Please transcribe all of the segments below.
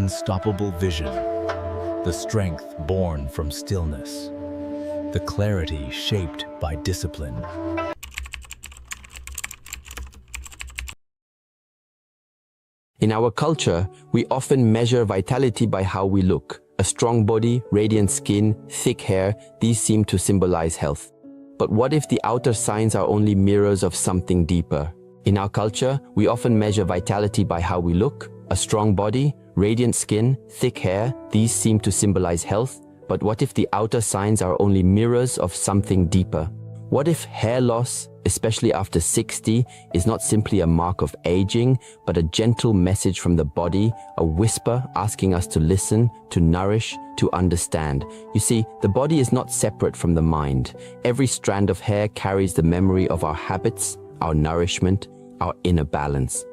unstoppable vision, the strength born from stillness, the clarity shaped by discipline. In our culture, we often measure vitality by how we look. A strong body, radiant skin, thick hair, these seem to symbolize health. But what if the outer signs are only mirrors of something deeper? In our culture, we often measure vitality by how we look. A strong body, radiant skin, thick hair, these seem to symbolize health. But what if the outer signs are only mirrors of something deeper? What if hair loss, especially after 60, is not simply a mark of aging, but a gentle message from the body, a whisper asking us to listen, to nourish, to understand? You see, the body is not separate from the mind. Every strand of hair carries the memory of our habits, our nourishment, our inner balance.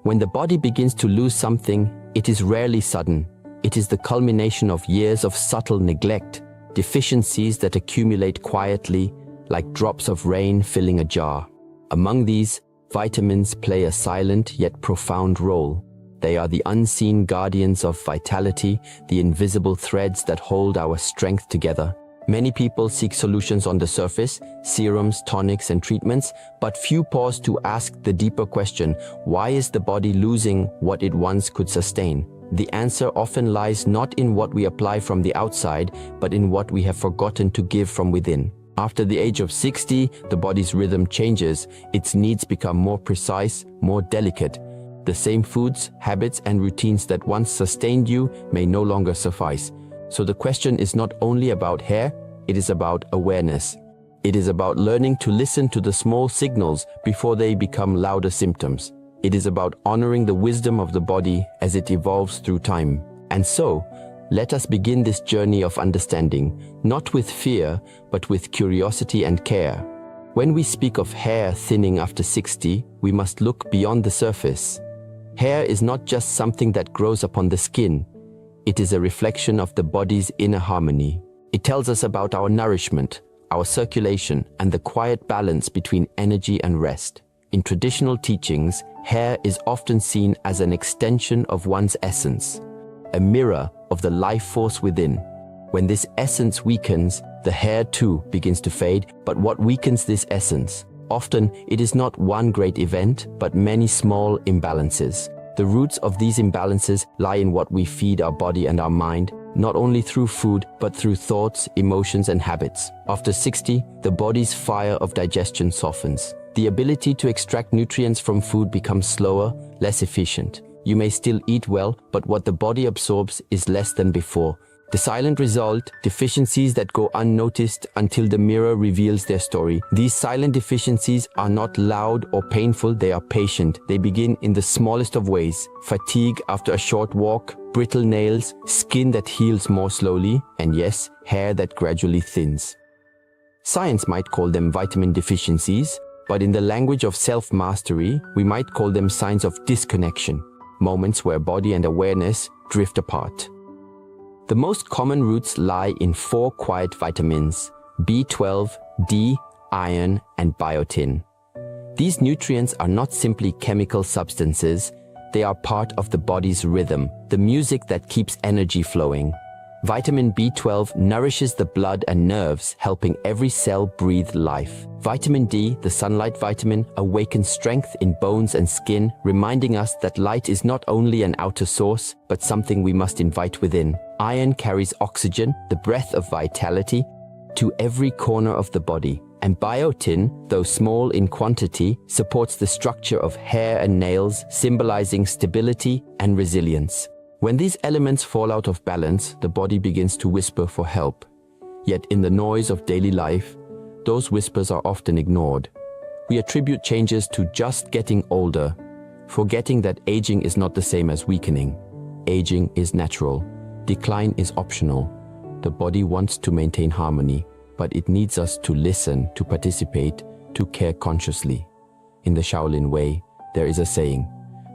When the body begins to lose something, it is rarely sudden. It is the culmination of years of subtle neglect, deficiencies that accumulate quietly, like drops of rain filling a jar. Among these, vitamins play a silent yet profound role. They are the unseen guardians of vitality, the invisible threads that hold our strength together. Many people seek solutions on the surface, serums, tonics, and treatments, but few pause to ask the deeper question: why is the body losing what it once could sustain? The answer often lies not in what we apply from the outside, but in what we have forgotten to give from within. After the age of 60, the body's rhythm changes. Its needs become more precise, more delicate. The same foods, habits, and routines that once sustained you may no longer suffice. So the question is not only about hair, it is about awareness. It is about learning to listen to the small signals before they become louder symptoms. It is about honoring the wisdom of the body as it evolves through time. And so, let us begin this journey of understanding, not with fear, but with curiosity and care. When we speak of hair thinning after 60, we must look beyond the surface. Hair is not just something that grows upon the skin. It is a reflection of the body's inner harmony. It tells us about our nourishment, our circulation, and the quiet balance between energy and rest. In traditional teachings, hair is often seen as an extension of one's essence, a mirror of the life force within. When this essence weakens, the hair too begins to fade. But what weakens this essence? Often, it is not one great event, but many small imbalances. The roots of these imbalances lie in what we feed our body and our mind, not only through food, but through thoughts, emotions, and habits. After 60, the body's fire of digestion softens. The ability to extract nutrients from food becomes slower, less efficient. You may still eat well, but what the body absorbs is less than before. The silent result, deficiencies that go unnoticed until the mirror reveals their story. These silent deficiencies are not loud or painful, they are patient. They begin in the smallest of ways: fatigue after a short walk, brittle nails, skin that heals more slowly, and yes, hair that gradually thins. Science might call them vitamin deficiencies, but in the language of self-mastery, we might call them signs of disconnection. Moments where body and awareness drift apart. The most common roots lie in 4 quiet vitamins: B12, D, iron, and biotin. These nutrients are not simply chemical substances, they are part of the body's rhythm, the music that keeps energy flowing. Vitamin B12 nourishes the blood and nerves, helping every cell breathe life. Vitamin D, the sunlight vitamin, awakens strength in bones and skin, reminding us that light is not only an outer source, but something we must invite within. Iron carries oxygen, the breath of vitality, to every corner of the body. And biotin, though small in quantity, supports the structure of hair and nails, symbolizing stability and resilience. When these elements fall out of balance, the body begins to whisper for help. Yet in the noise of daily life, those whispers are often ignored. We attribute changes to just getting older, forgetting that aging is not the same as weakening. Aging is natural. Decline is optional. The body wants to maintain harmony, but it needs us to listen, to participate, to care consciously. In the Shaolin way, there is a saying: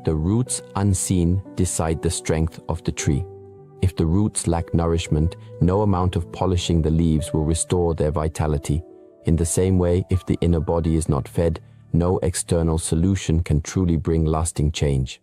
the roots unseen decide the strength of the tree. If the roots lack nourishment, no amount of polishing the leaves will restore their vitality. In the same way, if the inner body is not fed, no external solution can truly bring lasting change.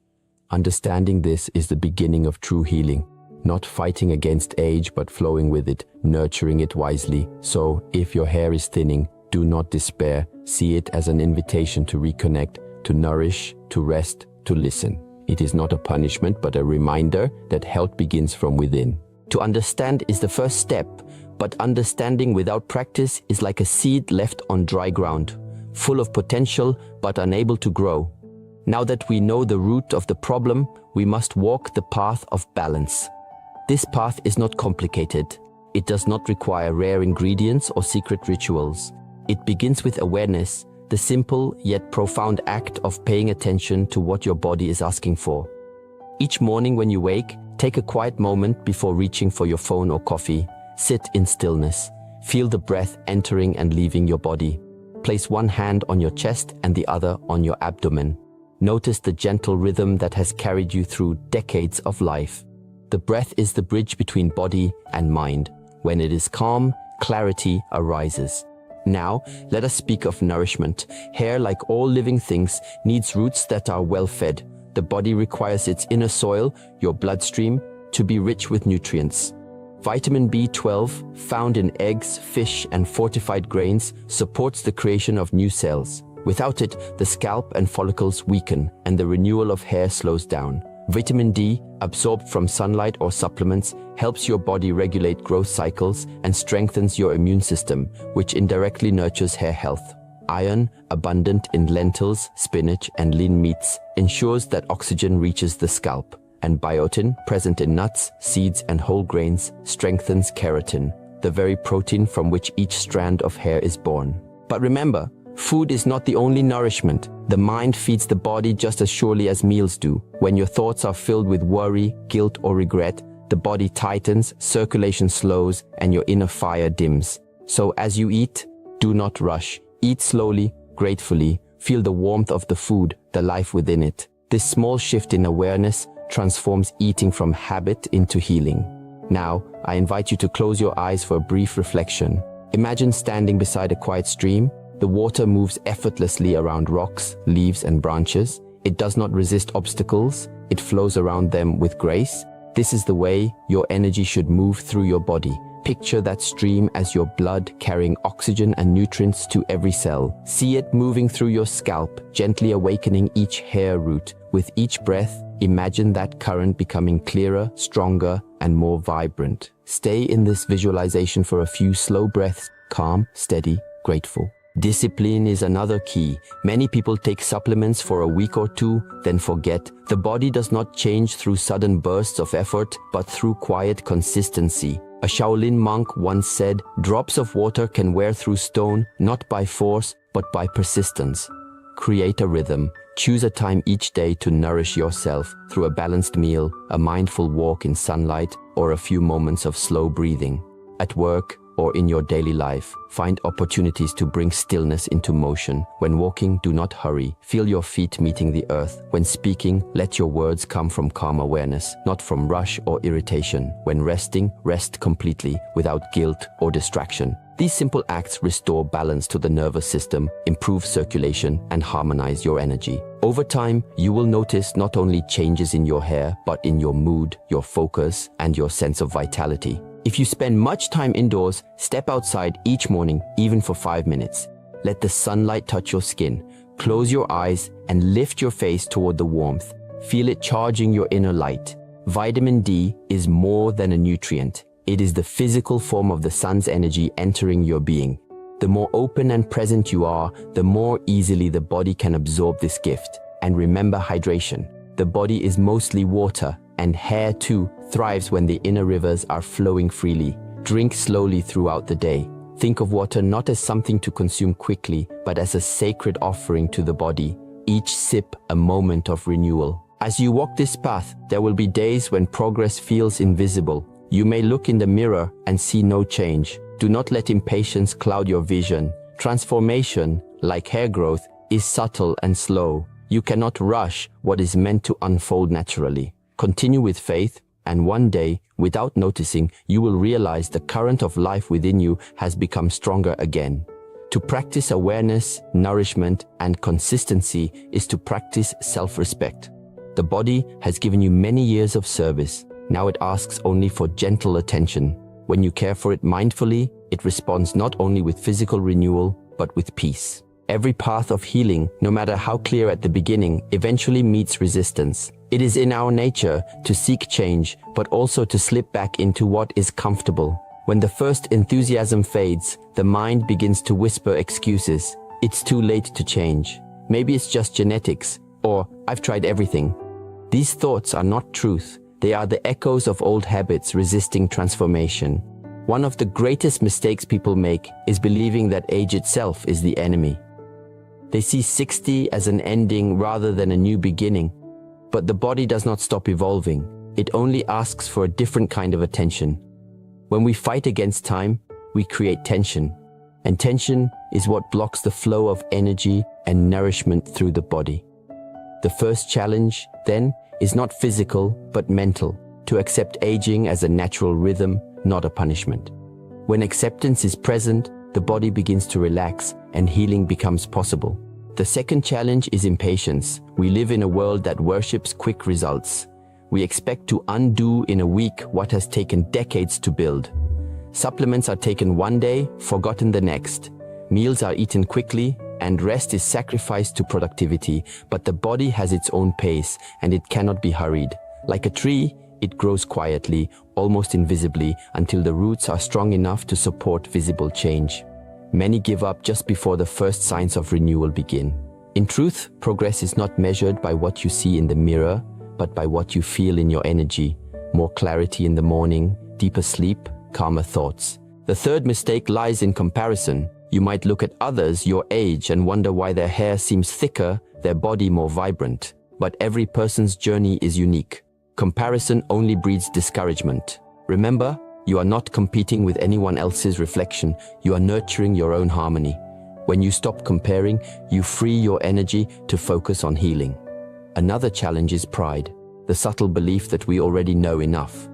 Understanding this is the beginning of true healing. Not fighting against age, but flowing with it, nurturing it wisely. So, if your hair is thinning, do not despair. See it as an invitation to reconnect, to nourish, to rest, to listen. It is not a punishment, but a reminder that health begins from within. To understand is the first step, but understanding without practice is like a seed left on dry ground, full of potential but unable to grow. Now that we know the root of the problem, we must walk the path of balance. This path is not complicated. It does not require rare ingredients or secret rituals. It begins with awareness, the simple yet profound act of paying attention to what your body is asking for. Each morning when you wake, take a quiet moment before reaching for your phone or coffee. Sit in stillness. Feel the breath entering and leaving your body. Place one hand on your chest and the other on your abdomen. Notice the gentle rhythm that has carried you through decades of life. The breath is the bridge between body and mind. When it is calm, clarity arises. Now, let us speak of nourishment. Hair, like all living things, needs roots that are well fed. The body requires its inner soil, your bloodstream, to be rich with nutrients. Vitamin B12, found in eggs, fish, and fortified grains, supports the creation of new cells. Without it, the scalp and follicles weaken, and the renewal of hair slows down. Vitamin D, absorbed from sunlight or supplements, helps your body regulate growth cycles and strengthens your immune system, which indirectly nurtures hair health. Iron, abundant in lentils, spinach, and lean meats, ensures that oxygen reaches the scalp. And biotin, present in nuts, seeds, and whole grains, strengthens keratin, the very protein from which each strand of hair is born. But remember, food is not the only nourishment. The mind feeds the body just as surely as meals do. When your thoughts are filled with worry, guilt, or regret, the body tightens, circulation slows, and your inner fire dims. So as you eat, do not rush. Eat slowly, gratefully. Feel the warmth of the food, the life within it. This small shift in awareness transforms eating from habit into healing. Now, I invite you to close your eyes for a brief reflection. Imagine standing beside a quiet stream. The water moves effortlessly around rocks, leaves, and branches. It does not resist obstacles. It flows around them with grace. This is the way your energy should move through your body. Picture that stream as your blood carrying oxygen and nutrients to every cell. See it moving through your scalp, gently awakening each hair root. With each breath, imagine that current becoming clearer, stronger, and more vibrant. Stay in this visualization for a few slow breaths, calm, steady, grateful. Discipline is another key. Many people take supplements for a week or two, then forget. The body does not change through sudden bursts of effort, but through quiet consistency. A Shaolin monk once said, "Drops of water can wear through stone, not by force, but by persistence." Create a rhythm. Choose a time each day to nourish yourself through a balanced meal, a mindful walk in sunlight, or a few moments of slow breathing. At work, or in your daily life, find opportunities to bring stillness into motion. When walking, do not hurry. Feel your feet meeting the earth. When speaking, let your words come from calm awareness, not from rush or irritation. When resting, rest completely, without guilt or distraction. These simple acts restore balance to the nervous system, improve circulation, and harmonize your energy. Over time, you will notice not only changes in your hair, but in your mood, your focus, and your sense of vitality. If you spend much time indoors, step outside each morning, even for 5 minutes. Let the sunlight touch your skin. Close your eyes and lift your face toward the warmth. Feel it charging your inner light. Vitamin D is more than a nutrient. It is the physical form of the sun's energy entering your being. The more open and present you are, the more easily the body can absorb this gift. And remember hydration. The body is mostly water, and hair too thrives when the inner rivers are flowing freely. Drink slowly throughout the day. Think of water not as something to consume quickly, but as a sacred offering to the body. Each sip a moment of renewal. As you walk this path, there will be days when progress feels invisible. You may look in the mirror and see no change. Do not let impatience cloud your vision. Transformation, like hair growth, is subtle and slow. You cannot rush what is meant to unfold naturally. Continue with faith, and one day, without noticing, you will realize the current of life within you has become stronger again. To practice awareness, nourishment, and consistency is to practice self-respect. The body has given you many years of service. Now it asks only for gentle attention. When you care for it mindfully, it responds not only with physical renewal, but with peace. Every path of healing, no matter how clear at the beginning, eventually meets resistance. It is in our nature to seek change, but also to slip back into what is comfortable. When the first enthusiasm fades, the mind begins to whisper excuses. It's too late to change. Maybe it's just genetics, or I've tried everything. These thoughts are not truth. They are the echoes of old habits resisting transformation. One of the greatest mistakes people make is believing that age itself is the enemy. They see 60 as an ending rather than a new beginning. But the body does not stop evolving. It only asks for a different kind of attention. When we fight against time, we create tension. And tension is what blocks the flow of energy and nourishment through the body. The first challenge, then, is not physical, but mental. To accept aging as a natural rhythm, not a punishment. When acceptance is present, the body begins to relax and healing becomes possible. The second challenge is impatience. We live in a world that worships quick results. We expect to undo in a week what has taken decades to build. Supplements are taken one day, forgotten the next. Meals are eaten quickly, and rest is sacrificed to productivity. But the body has its own pace, and it cannot be hurried. Like a tree, it grows quietly, almost invisibly, until the roots are strong enough to support visible change. Many give up just before the first signs of renewal begin. In truth, progress is not measured by what you see in the mirror, but by what you feel in your energy. More clarity in the morning, deeper sleep, calmer thoughts. The third mistake lies in comparison. You might look at others your age and wonder why their hair seems thicker, their body more vibrant. But every person's journey is unique. Comparison only breeds discouragement. Remember, you are not competing with anyone else's reflection. You are nurturing your own harmony. When you stop comparing, you free your energy to focus on healing. Another challenge is pride, the subtle belief that we already know enough.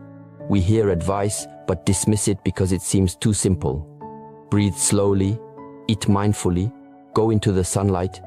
We hear advice, but dismiss it because it seems too simple. Breathe slowly, eat mindfully, go into the sunlight.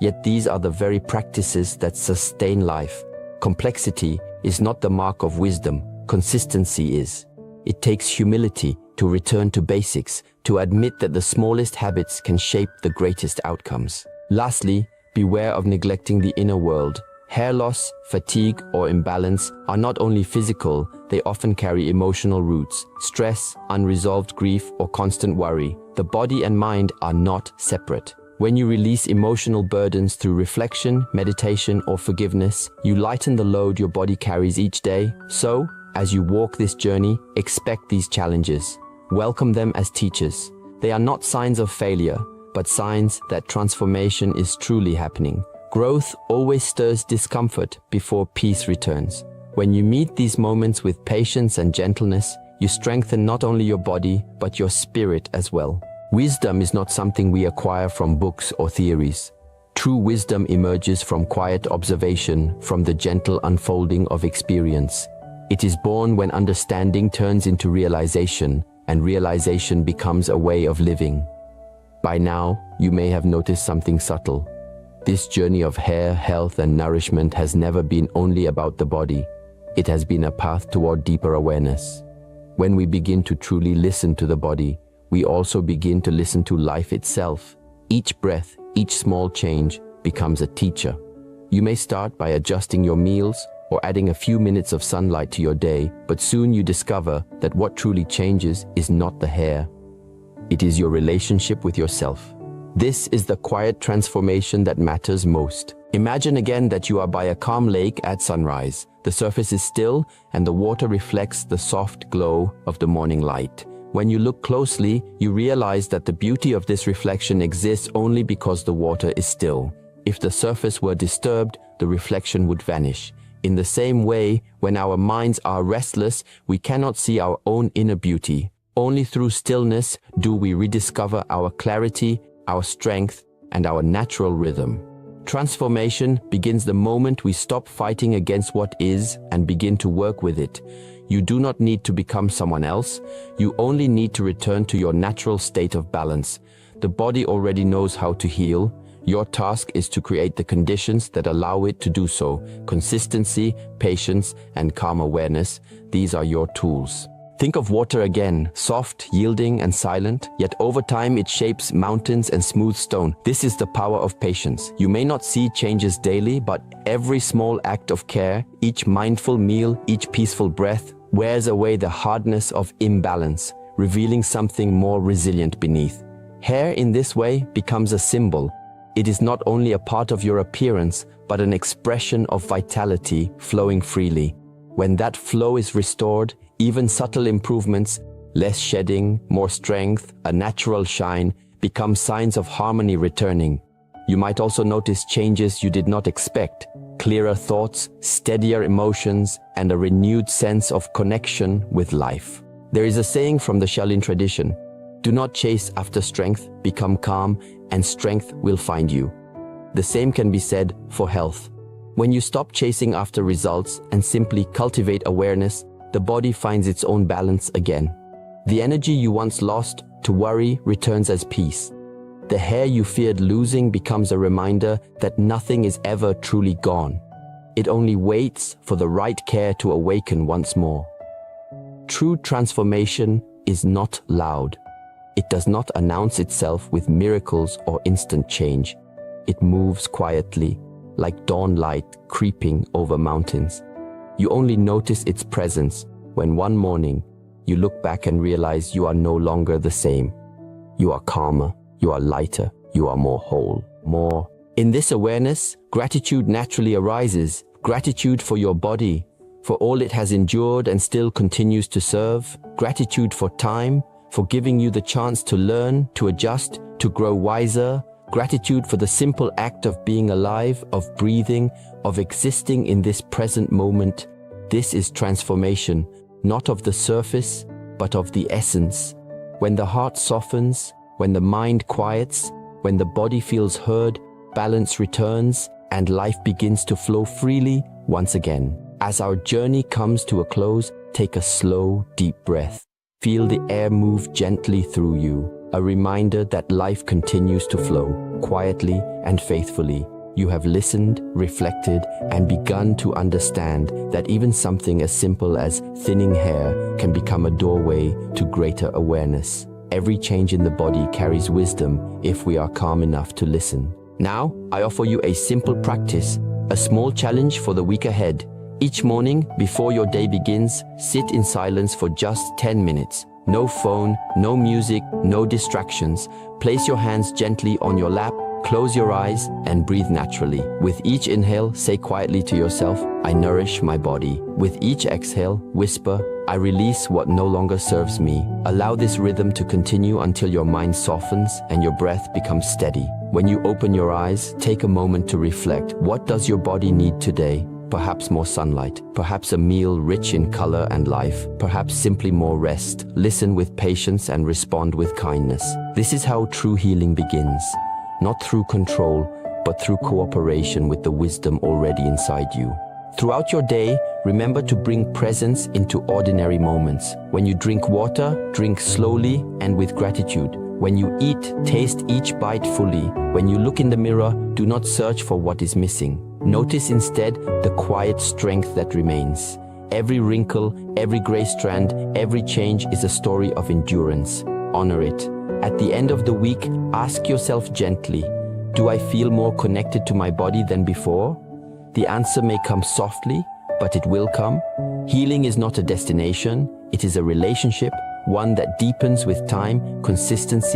Yet these are the very practices that sustain life. Complexity is not the mark of wisdom, consistency is. It takes humility to return to basics, to admit that the smallest habits can shape the greatest outcomes. Lastly, beware of neglecting the inner world. Hair loss, fatigue, or imbalance are not only physical, they often carry emotional roots. Stress, unresolved grief, or constant worry. The body and mind are not separate. When you release emotional burdens through reflection, meditation, or forgiveness, you lighten the load your body carries each day. So, as you walk this journey, expect these challenges. Welcome them as teachers. They are not signs of failure, but signs that transformation is truly happening. Growth always stirs discomfort before peace returns. When you meet these moments with patience and gentleness, you strengthen not only your body, but your spirit as well. Wisdom is not something we acquire from books or theories. True wisdom emerges from quiet observation, from the gentle unfolding of experience. It is born when understanding turns into realization, and realization becomes a way of living. By now, you may have noticed something subtle. This journey of hair, health, and nourishment has never been only about the body. It has been a path toward deeper awareness. When we begin to truly listen to the body, we also begin to listen to life itself. Each breath, each small change becomes a teacher. You may start by adjusting your meals or adding a few minutes of sunlight to your day, but soon you discover that what truly changes is not the hair. It is your relationship with yourself. This is the quiet transformation that matters most. Imagine again that you are by a calm lake at sunrise. The surface is still and the water reflects the soft glow of the morning light. When you look closely, you realize that the beauty of this reflection exists only because the water is still. If the surface were disturbed, the reflection would vanish. In the same way, when our minds are restless, we cannot see our own inner beauty. Only through stillness do we rediscover our clarity, our strength, and our natural rhythm. Transformation begins the moment we stop fighting against what is and begin to work with it. You do not need to become someone else. You only need to return to your natural state of balance. The body already knows how to heal. Your task is to create the conditions that allow it to do so. Consistency, patience, and calm awareness, these are your tools. Think of water again, soft, yielding, and silent, yet over time it shapes mountains and smooth stone. This is the power of patience. You may not see changes daily, but every small act of care, each mindful meal, each peaceful breath, wears away the hardness of imbalance, revealing something more resilient beneath. Hair in this way becomes a symbol. It is not only a part of your appearance, but an expression of vitality flowing freely. When that flow is restored, even subtle improvements, less shedding, more strength, a natural shine, become signs of harmony returning. You might also notice changes you did not expect, clearer thoughts, steadier emotions, and a renewed sense of connection with life. There is a saying from the Shaolin tradition, "Do not chase after strength, become calm, and strength will find you." The same can be said for health. When you stop chasing after results and simply cultivate awareness, the body finds its own balance again. The energy you once lost to worry returns as peace. The hair you feared losing becomes a reminder that nothing is ever truly gone. It only waits for the right care to awaken once more. True transformation is not loud. It does not announce itself with miracles or instant change. It moves quietly, like dawn light creeping over mountains. You only notice its presence when one morning you look back and realize you are no longer the same. You are calmer, you are lighter, you are more whole, more. In this awareness, gratitude naturally arises. Gratitude for your body, for all it has endured and still continues to serve. Gratitude for time, for giving you the chance to learn, to adjust, to grow wiser. Gratitude for the simple act of being alive, of breathing, of existing in this present moment. This is transformation, not of the surface, but of the essence. When the heart softens, when the mind quiets, when the body feels heard, balance returns, and life begins to flow freely once again. As our journey comes to a close, take a slow, deep breath. Feel the air move gently through you, a reminder that life continues to flow, quietly and faithfully. You have listened, reflected, and begun to understand that even something as simple as thinning hair can become a doorway to greater awareness. Every change in the body carries wisdom if we are calm enough to listen. Now, I offer you a simple practice, a small challenge for the week ahead. Each morning, before your day begins, sit in silence for just 10 minutes. No phone, no music, no distractions. Place your hands gently on your lap, close your eyes, and breathe naturally. With each inhale, say quietly to yourself, "I nourish my body." With each exhale, whisper, "I release what no longer serves me." Allow this rhythm to continue until your mind softens and your breath becomes steady. When you open your eyes, take a moment to reflect. What does your body need today? Perhaps more sunlight, perhaps a meal rich in color and life, perhaps simply more rest. Listen with patience and respond with kindness. This is how true healing begins, not through control, but through cooperation with the wisdom already inside you. Throughout your day, remember to bring presence into ordinary moments. When you drink water, drink slowly and with gratitude. When you eat, taste each bite fully. When you look in the mirror, do not search for what is missing. Notice instead the quiet strength that remains. Every wrinkle, every gray strand, every change is a story of endurance. Honor it. At the end of the week, ask yourself gently, do I feel more connected to my body than before? The answer may come softly, but it will come. Healing is not a destination, it is a relationship, one that deepens with time, consistency,